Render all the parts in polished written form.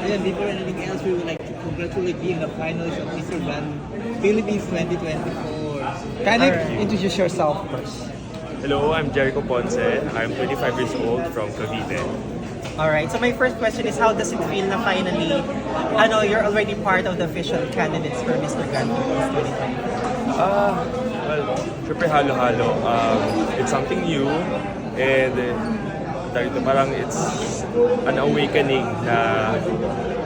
Yeah, before anything else, we would like to congratulate being the finalist of Mr. Grand Philippines 2024. Can you Alright. introduce yourself first? Hello, I'm Jericho Ponce. I'm 25 years old from Cavite. Alright, so my first question is how does it feel na finally, you're already part of the official candidates for Mr. Grand Philippines 2024? Well, syempre halo-halo. It's something new and parang it's an awakening na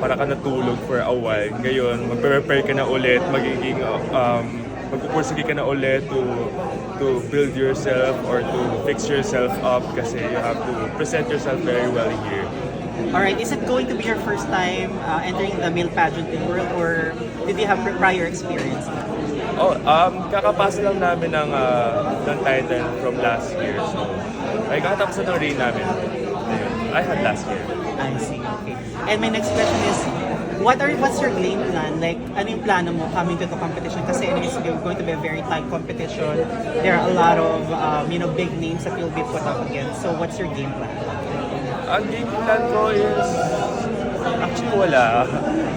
para ka natulog for a while. Ngayon, mag-prepare ka na ulit, magpupursige ka na ulit to build yourself or to fix yourself up kasi you have to present yourself very well here. Alright, is it going to be your first time entering the male pageanting world or did you have prior experience? Kakapasa lang namin ng title from last year. So, ay kakatapos na ng reign namin. Ayun, I had last year. I see, okay. And my next question is, what's your game plan? Like, ano yung plano mo coming to the competition? Kasi it's going to be a very tight competition. There are a lot of, big names that you'll be put up against. So, what's your game plan? Ang game plan ko is, actually wala.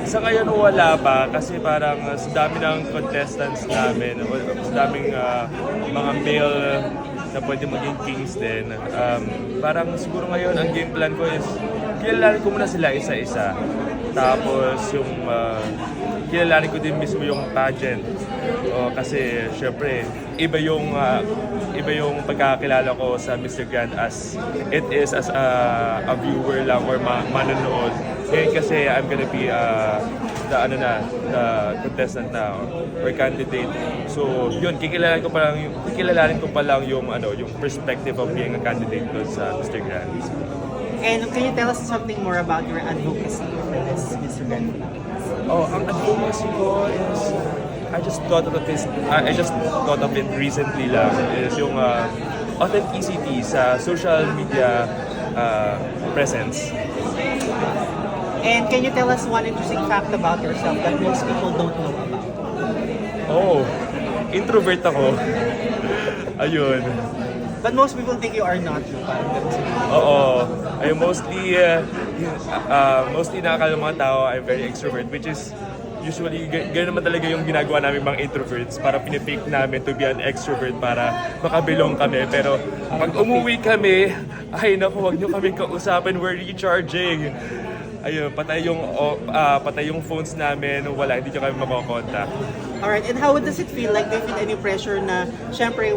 Sa ngayon wala pa kasi parang sa dami ng contestants namin, sa daming mga male na pwede maging kings din. Parang siguro ngayon ang game plan ko is, kilalanin ko muna sila isa-isa. Tapos yung kilalanin ko din mismo yung pageant. Kasi syempre iba yung pagkakakilala ko sa Mr. Grand as it is as a viewer lang or manonood. Ngayon kasi I'm gonna be the contestant na or candidate. So yun, kikilalanin ko pa lang yung perspective of being a candidate doon sa Mr. Grand. And can you tell us something more about your advocacy for this Mr. Grand? Ang advocacy ko is I just thought of it recently lang is yung authenticity sa social media presence. And can you tell us one interesting fact about yourself that most people don't know about? Introvert ako. Ayun. But most people think you are not. Oo. Ay mostly nakakala ng mga tao I'm very extrovert, which is usually ganoon naman talaga yung ginagawa namin mga introverts para pinifake namin to be an extrovert para makabilong kami. Pero pag umuwi kami, ay naku, wag niyo kami kausapin, we're recharging. Ayun, patay yung phones namin, hindi niyo kami makokontak. Alright, and how does it feel? Like, do you feel any pressure na, syempre,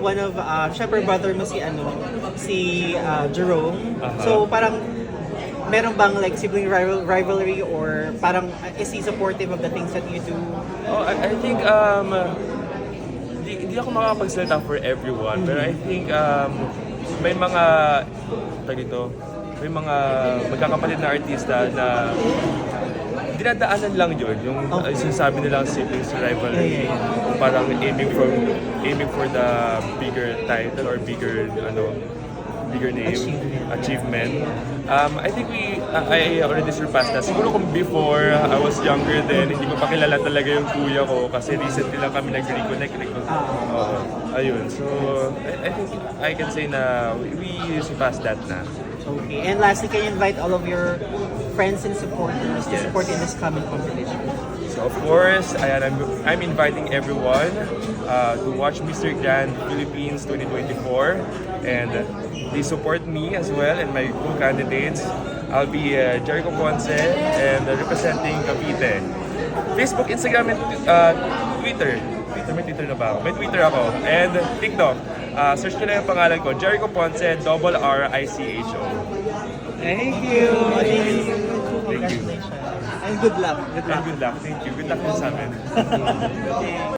syempre brother mo si Jerome. So, parang, meron bang like sibling rivalry or parang is he supportive of the things that you do? I think, hindi ako makapagsalita for everyone, pero I think may mga, may mga magkakapatid na artista na dinadaanan lang yun, yung sinasabi nilang siblings rivalry, parang aiming for the bigger title or bigger name, achievement. I think I already surpassed that. Siguro kung before I was younger then, hindi ko pa kilala talaga yung kuya ko kasi recently lang kami nag-reconnect. Ayun, so I think I can say na we surpassed that na. Okay, and lastly, can you invite all of your friends and supporters to support in this coming competition? So of course, I'm inviting everyone to watch Mr. Grand Philippines 2024 and they support me as well and my co-candidates. I'll be Jericho Ponce and representing Cavite. Facebook, Instagram, and Twitter. May Twitter na ba ako? May Twitter ako. And TikTok. Search nyo na yung pangalan ko, Jericho Ponce, RRICHO. Thank you. Thank you. And good luck. Good luck. And good luck. Thank you. Good luck din sa amin.